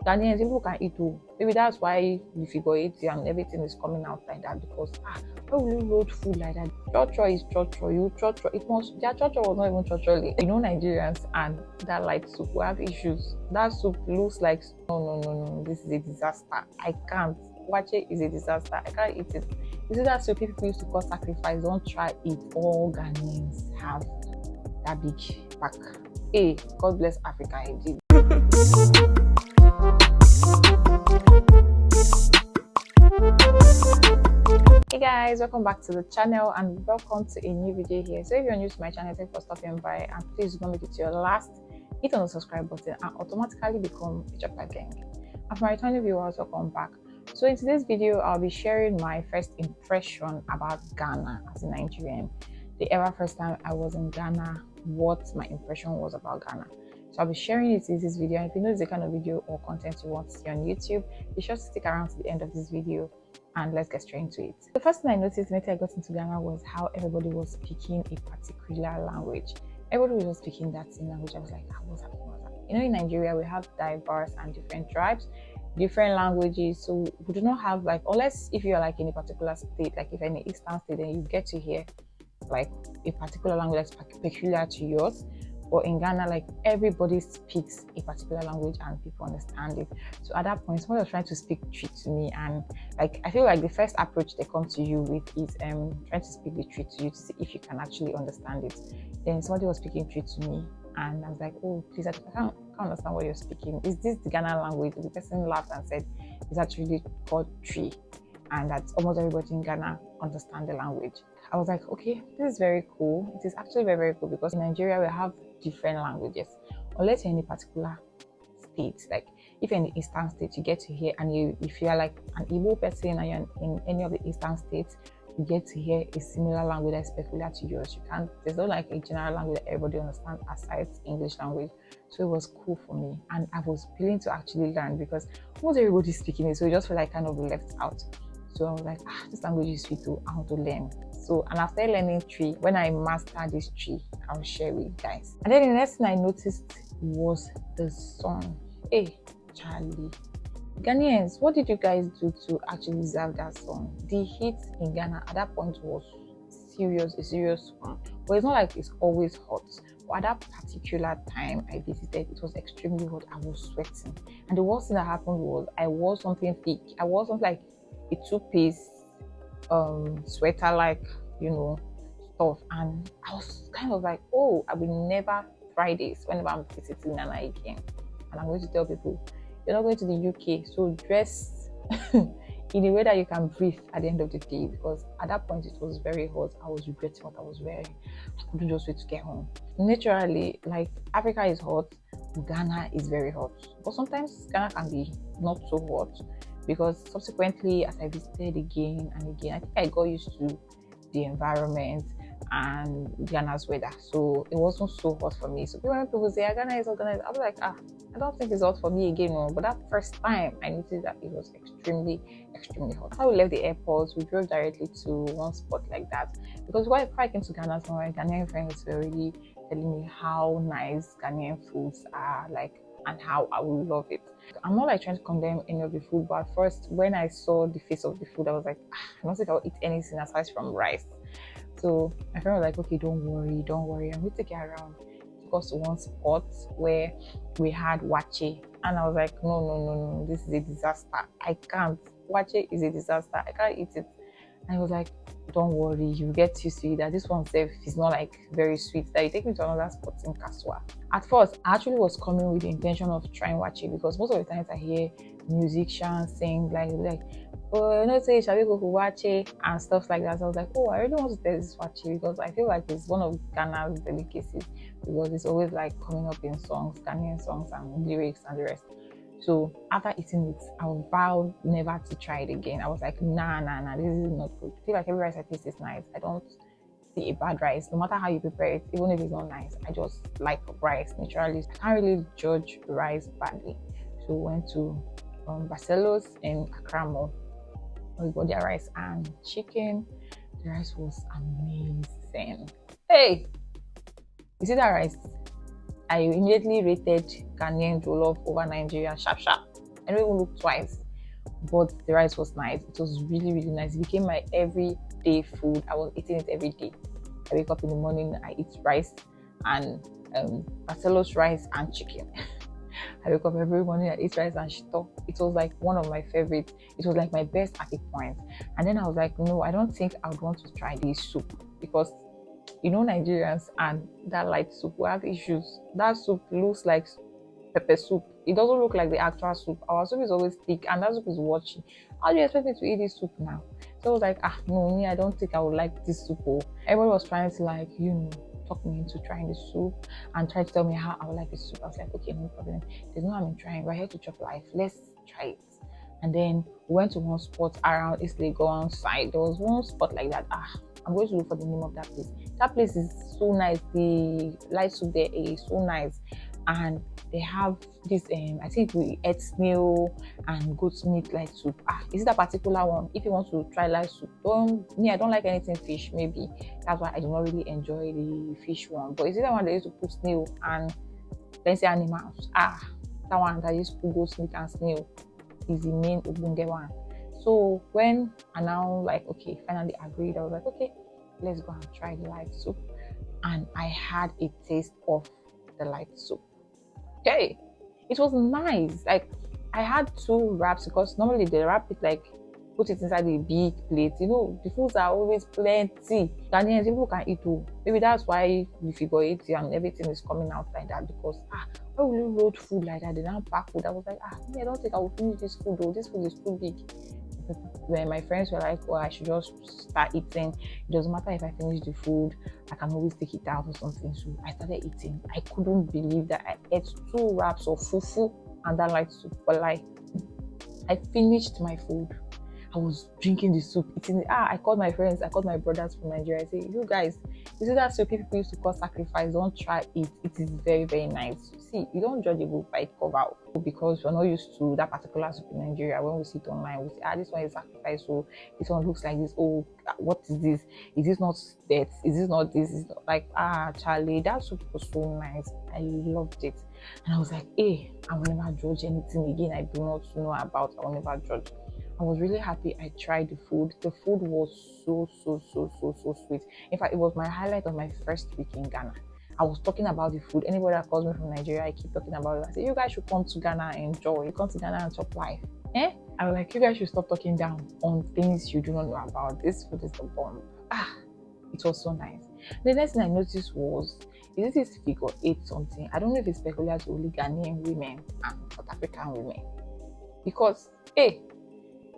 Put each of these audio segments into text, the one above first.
Ghanaians, people can eat too. Maybe that's why the figure 80 and everything is coming out like that, because why will you load food like that? Chocho is chocho. You chocho. It must. Their chocho was not even chocho. You know, Nigerians and that like soup, we have issues. That soup looks like no. This is a disaster. I can't. Wache is a disaster. I can't eat it. You see that soup people used to call sacrifice. Don't try it. All Ghanaians have that big pack. Hey, God bless Africa indeed. Hey guys, welcome back to the channel and welcome to a new video here. So if you're new to my channel, thank you for stopping by, and please do not make it to your last. Hit on the subscribe button and automatically become a Choplifegeng. And for my returning viewers, welcome back. So in today's video, I'll be sharing my first impression about Ghana as a Nigerian. The ever first time I was in Ghana, what my impression was about Ghana. So I'll be sharing it in this video. And if you know the kind of video or content you want to see on YouTube, be sure to stick around to the end of this video and let's get straight into it. The first thing I noticed when I got into Ghana was how everybody was speaking a particular language. Everybody was just speaking that same language. I was like, what's happening? You know, in Nigeria, we have diverse and different tribes, different languages. So we do not have like, unless if you're like in a particular state, like if you're in the eastern state, then you get to hear like a particular language that's peculiar to yours. But in Ghana, like everybody speaks a particular language and people understand it. So at that point, someone was trying to speak Twi to me, and like I feel like the first approach they come to you with is trying to speak the Twi to you to see if you can actually understand it. Then somebody was speaking Twi to me, and I was like, oh please, I can't understand what you're speaking. Is this the Ghana language? The person laughed and said it's actually called Twi, and that almost everybody in Ghana understand the language. I was like, okay, this is very cool. It is actually very, very cool, because in Nigeria we have different languages. Unless you're in a particular state, like if you're in the eastern state, you get to hear, and if you're like an Igbo person and you're in any of the eastern states, you get to hear a similar language that's peculiar to yours. There's not like a general language that everybody understands aside English language. So it was cool for me, and I was willing to actually learn, because almost everybody's speaking it, so you just feel like kind of left out. So I was like, this language is sweet too, I want to learn. So, and after learning Twi, when I master this Twi, I'll share with you guys. And then the next thing I noticed was the song. Hey, Charlie. Ghanaians, what did you guys do to actually deserve that song? The heat in Ghana at that point was a serious one. But it's not like it's always hot. But at that particular time I visited, it was extremely hot. I was sweating. And the worst thing that happened was I wore something thick. I wore something like a two-piece sweater, like, you know, stuff, and I was kind of like, oh, I will never try this whenever I'm visiting Ghana again. And I'm going to tell people, you're not going to the UK, so dress in a way that you can breathe at the end of the day, because at that point it was very hot. I was regretting what I was wearing. I couldn't just wait to get home. Naturally, like, Africa is hot, Ghana is very hot, but sometimes Ghana can be not so hot, because subsequently, as I visited again and again, I think I got used to the environment and Ghana's weather, so it wasn't so hot for me. So when people say Ghana is hot, I was like, I don't think it's hot for me again. No. But that first time, I noticed that it was extremely hot. How we left the airport, we drove directly to one spot like that, because before I came to Ghana, some of my Ghanaian friends were already telling me how nice Ghanaian foods are, like, and how I would love it. I'm not like trying to condemn any of the food, but at first, when I saw the face of the food, I was like, I don't think I'll eat anything aside from rice. So my friend was like, okay, don't worry, I'm going to take you around. Took us to one spot where we had wache, and I was like, no, this is a disaster. I can't. Wache is a disaster. I can't eat it. And he was like, don't worry, you get used to it, that this one safe is not like very sweet, that you take me to another spot in Kaswa. At first, I actually was coming with the intention of trying wache, because most of the times I hear musicians sing like, oh, you know, say, shall we go for wache and stuff like that. So I was like, oh, I really want to taste this wache, because I feel like it's one of Ghana's delicacies, because it's always like coming up in songs, Ghanaian songs and lyrics and the rest. So after eating it, I vowed never to try it again. I was like, nah, this is not good. I feel like every rice I taste is nice. I don't see a bad rice, no matter how you prepare it, even if it's not nice. I just like rice naturally. I can't really judge rice badly. So we went to Barcelos in ACCRA. We got their rice and chicken. The rice was amazing. Hey, you see that rice? I immediately rated Ghanaian jollof over Nigeria, sharp. I don't even look twice. But the rice was nice. It was really, really nice. It became my everyday food. I was eating it every day. I wake up in the morning, I eat rice and Barcelos rice and chicken. I wake up every morning, I eat rice and stock. It was like one of my favorites. It was like my best at a point. And then I was like, no, I don't think I would want to try this soup because Nigerians and that light soup, we have issues. That soup looks like pepper soup. It doesn't look like the actual soup. Our soup is always thick and that soup is watching. How do you expect me to eat this soup now? So I was like, no, me, I don't think I would like this soup. Everybody was trying to talk me into trying the soup and try to tell me how I would like the soup. I was like, okay, no problem. There's no harm in trying. We're here to chop life. Let's try it. And then we went to one spot around 𝐈𝐓𝐃 side. There was one spot like that. I'm going to look for the name of that place. That place is so nice. The light soup there is so nice. And they have this, I think we ate snail and goat's meat light soup. Is it a particular one? If you want to try light soup, I don't like anything fish, maybe. That's why I do not really enjoy the fish one. But is it the one that used to put snail and let's say animals? That one that used to put goat's meat and snail is the main Ubunge one. So when I now finally agreed, I was like, okay, let's go and try the light soup. And I had a taste of the light soup. Okay, it was nice. Like I had 2 wraps because normally they wrap it put it inside a big plate. The foods are always plenty. Ghanaians, people can eat too. Maybe that's why we figure it and everything is coming out like that because why will you load food like that? They don't pack food. I was like, I don't think I will finish this food though. This food is too big. When my friends were like, I should just start eating. It doesn't matter if I finish the food, I can always take it out or something. So I started eating. I couldn't believe that I ate 2 wraps of fufu and that light soup. But I finished my food. I was drinking the soup, eating it. I called my friends, I called my brothers from Nigeria. I say, you guys, you see that soup people used to call sacrifice, don't try it. It is very, very nice. See, you don't judge a book by its cover because we're not used to that particular soup in Nigeria. When we see it online, we say, this one is sacrifice, so this one looks like this. Oh, what is this? Is this not that? Is this not this? Is not Charlie, that soup was so nice. I loved it. And I was like, I will never judge anything again I do not know about. I will never judge. I was really happy I tried the food. The food was so sweet. In fact, it was my highlight of my first week in Ghana. I was talking about the food. Anybody that calls me from Nigeria, I keep talking about it. I say, you guys should come to Ghana and enjoy. You come to Ghana and chop life. I was like, you guys should stop talking down on things you do not know about. This food is the bomb. It was so nice. The next thing I noticed was, is this figure 8 something? I don't know if it's peculiar to only Ghanaian women and South African women. Because,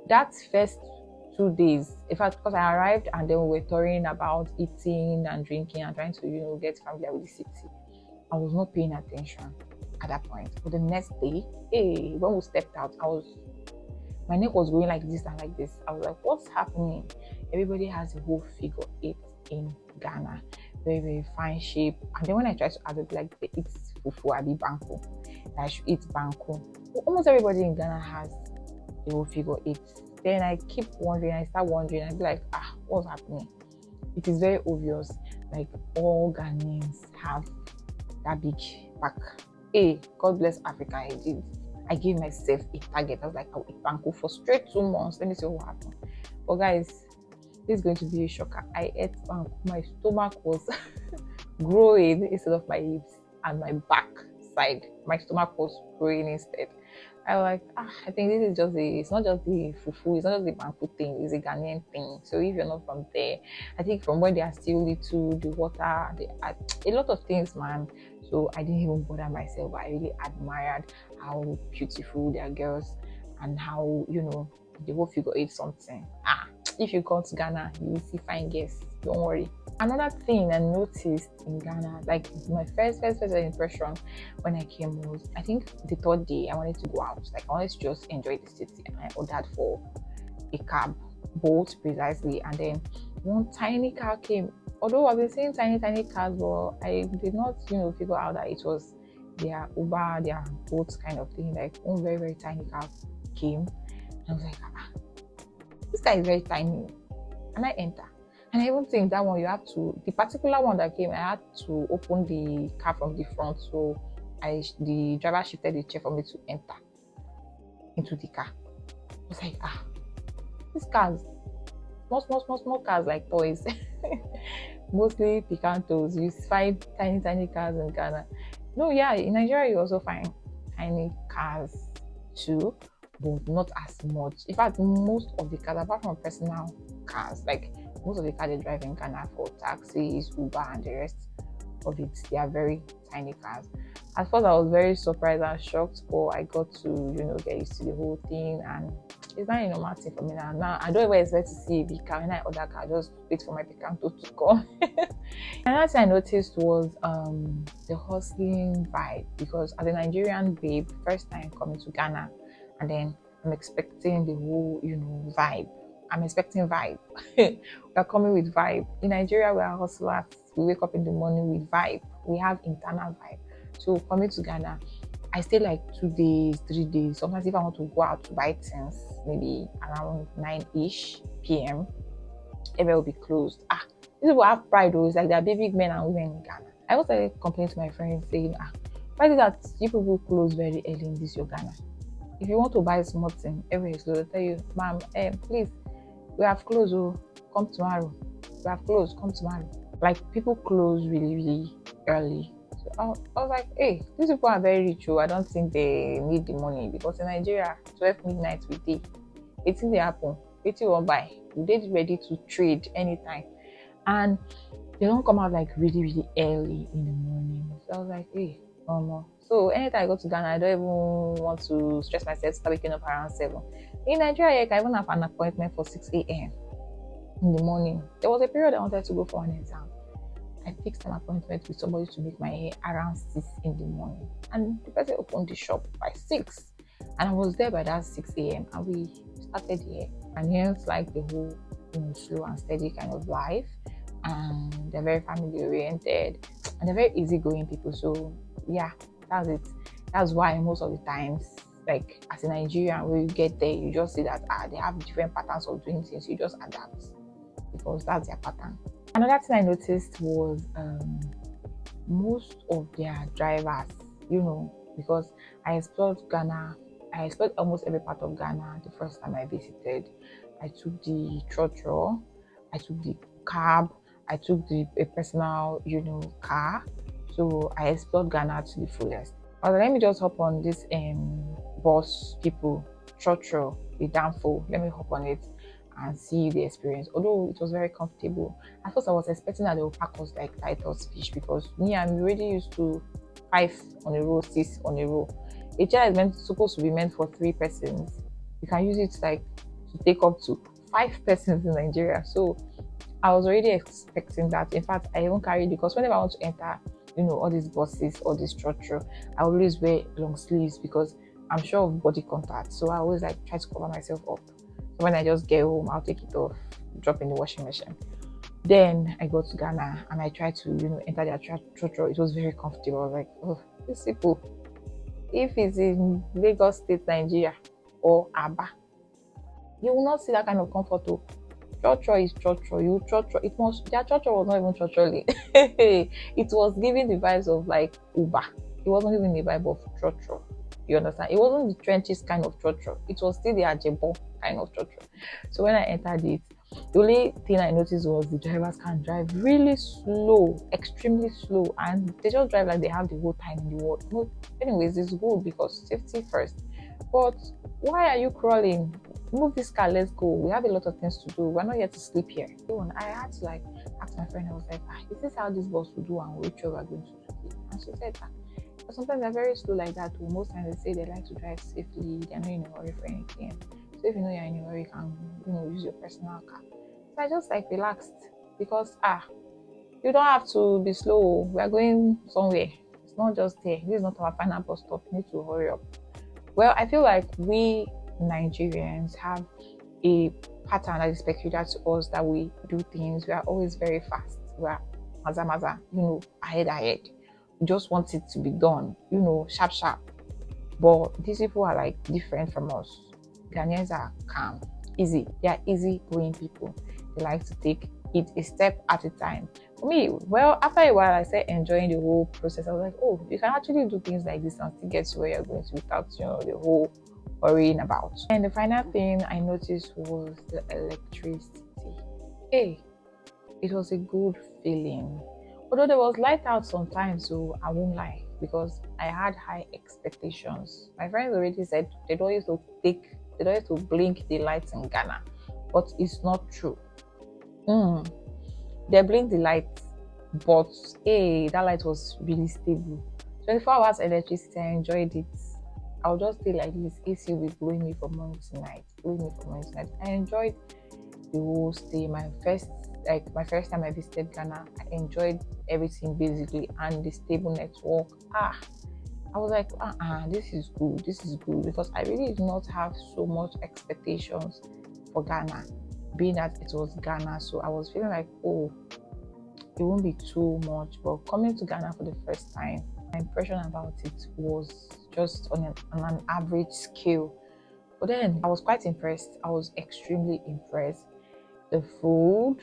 that first 2 days, in fact, because I arrived and then we were touring about eating and drinking and trying to, get familiar with the city, I was not paying attention at that point. But the next day, when we stepped out, my neck was going like this and like this. I was like, what's happening? Everybody has a whole figure 8 in Ghana. Very, very fine shape. And then when I tried to add it, like, it's fufu, abi banku. I should eat banku. Almost everybody in Ghana has a whole figure 8. Then I keep wondering, I start wondering, I'd be like, what's happening? It is very obvious, like all Ghanaians have that big back. God bless Africa, I gave myself a target. I was like, I'll eat banku for straight 2 months. Let me see what happens. But guys, this is going to be a shocker. I ate banku. My stomach was growing instead of my hips, and my back side, my stomach was growing instead. I was like, I think this is it's not just the fufu, it's not just the banku thing, it's a Ghanaian thing. So if you're not from there, I think from when they are still little, the water, they add a lot of things, man. So I didn't even bother myself, but I really admired how beautiful their girls and how, the whole figure 8 something. If you come to Ghana, you will see fine girls. Don't worry. Another thing I noticed in Ghana, like my first impression when I came was, I think the 3rd day I wanted to go out. Like I wanted to just enjoy the city, and I ordered for a cab, boat precisely, and then one tiny car came. Although I've been seeing tiny cars, but I did not, figure out that it was their Uber, their boat kind of thing. Like one very, very tiny car came, and I was like, this guy is very tiny. And I enter. And I even think that one, the particular one that came, I had to open the car from the front. So the driver shifted the chair for me to enter. into the car. I was like, these cars, small cars like toys. Mostly picantos. You find tiny cars in Ghana. No, yeah, in Nigeria you also find tiny cars too, but not as much. In fact, most of the cars, apart from personal cars, like most of the cars they drive in Ghana for taxis, Uber, and the rest of it, they are very tiny cars. At first, I was very surprised and shocked, but I got to, get used to the whole thing, and it's not a normal thing for me now. Now, I don't ever expect to see a big car. When I order car, I just wait for my picanto to come. Another thing I noticed was the hustling vibe, because as a Nigerian babe, first time coming to Ghana, and then I'm expecting the whole, vibe. I'm expecting vibe. We're coming with vibe. In Nigeria, we are hustlers. We wake up in the morning with vibe. We have internal vibe. So coming to Ghana, I stay like 2 days, 3 days. Sometimes if I want to go out to buy things, maybe around 9-ish p.m., everywhere will be closed. These people have pride though. It's like they're big men and women in Ghana. I also started complaining to my friends saying, why is it that you people close very early in this your Ghana? If you want to buy something, everywhere is closed. They'll tell you, ma'am, please, we have closed, come tomorrow. We have closed, come tomorrow. Like people close really early. So I was like, hey, these people are very rich. I don't think they need the money, because in Nigeria, 12 midnight we day. It's in the happen. It's won't buy. They're ready to trade anytime. And they don't come out like really early in the morning. So I was like, hey, so anytime I go to Ghana, I don't even want to stress myself to start waking up around 7. In Nigeria, I can even have an appointment for 6 a.m. in the morning. There was a period I wanted to go for an exam. I fixed an appointment with somebody to make my hair around 6 in the morning. And the person opened the shop by 6. And I was there by that 6 a.m. and we started here. And it's like the whole slow and steady kind of life. And they're very family oriented. And they're very easygoing people. So yeah, that's it. That's why most of the times, like as a Nigerian, when you get there, you just see that they have different patterns of doing things. You just adapt because that's their pattern. Another thing I noticed was most of their drivers, because I explored Ghana. I explored almost every part of Ghana the first time I visited. I took the trotro, I took the cab, I took a personal, car. So I explored Ghana to the fullest. Let me just hop on this bus people, trotro, the Danfo. Let me hop on it and see the experience. Although it was very comfortable. At first I was expecting that they would pack us like Titus fish, because I'm already used to 5 on a row, 6 on a row. A chair is supposed to be meant for 3 persons. You can use it to take up to 5 persons in Nigeria. So I was already expecting that. In fact, I even carried, because whenever I want to enter, all these buses or this structure, I always wear long sleeves because I'm sure of body contact. So I always try to cover myself up. So when I just get home, I'll take it off, drop in the washing machine. Then I go to Ghana and I try to, enter their structure. It was very comfortable. I was like, oh, these people, if it's in Lagos State, Nigeria, or Aba, you will not see that kind of comfort. Chotro is chotro. Their chotro was not even chotroli. It was giving the vibes of Uber. It wasn't even the vibe of chotro. You understand? It wasn't the trenches kind of chotro. It was still the ajebo kind of chotro. So when I entered it, the only thing I noticed was the drivers can drive really slow, extremely slow, and they just drive like they have the whole time in the world. No, anyways, it's good because safety first. But why are you crawling? Move this car, let's go. We have a lot of things to do. We're not here to sleep here. I had to ask my friend, I was like, is this how this bus will do and which way we're going to do? And she said that. But sometimes they're very slow like that. Most times they say they like to drive safely. They're not in a hurry for anything. So if you know you're in a hurry, you can use your personal car. So I just relaxed because you don't have to be slow. We are going somewhere. It's not just there. This is not our final bus stop. You need to hurry up. Well, I feel like we Nigerians have a pattern that is peculiar to us, that we do things. We are always very fast. We are maza, ahead. We just want it to be done, sharp. But these people are different from us. Ghanaians are calm, easy. They are easy going people. They like to take it a step at a time. For me, well, after a while, I started enjoying the whole process. I was like, oh, you can actually do things like this and still get to where you're going to without, the whole worrying about. And the final thing I noticed was the electricity. Hey, it was a good feeling. Although there was light out sometimes, so I won't lie, because I had high expectations. My friends already said they don't used to blink the lights in Ghana, but it's not true. They blink the light, but hey, that light was really stable. 24 hours electricity, I enjoyed it. I'll just stay like this. AC will be blowing me from morning to night, I enjoyed the whole stay. My first time I visited Ghana, I enjoyed everything basically, and the stable network. I was like, this is good, because I really did not have so much expectations for Ghana, being that it was Ghana. So I was feeling like, oh, it won't be too much. But coming to Ghana for the first time, my impression about it was just on an average scale. But then I was quite impressed. I was extremely impressed. The food,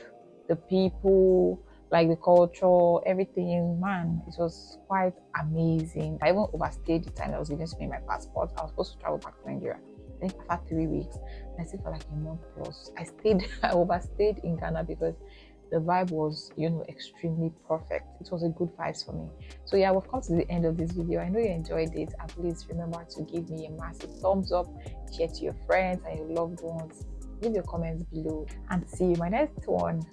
the people, like the culture, everything, man, it was quite amazing. I even overstayed the time that was given to me my passport. I was supposed to travel back to Nigeria, I think, after 3 weeks. I stayed for like a month plus. I overstayed in Ghana because the vibe was, extremely perfect. It was a good vibes for me. So yeah, we've come to the end of this video. I know you enjoyed it, and please remember to give me a massive thumbs up, share to your friends and your loved ones, leave your comments below, and see you in my next one.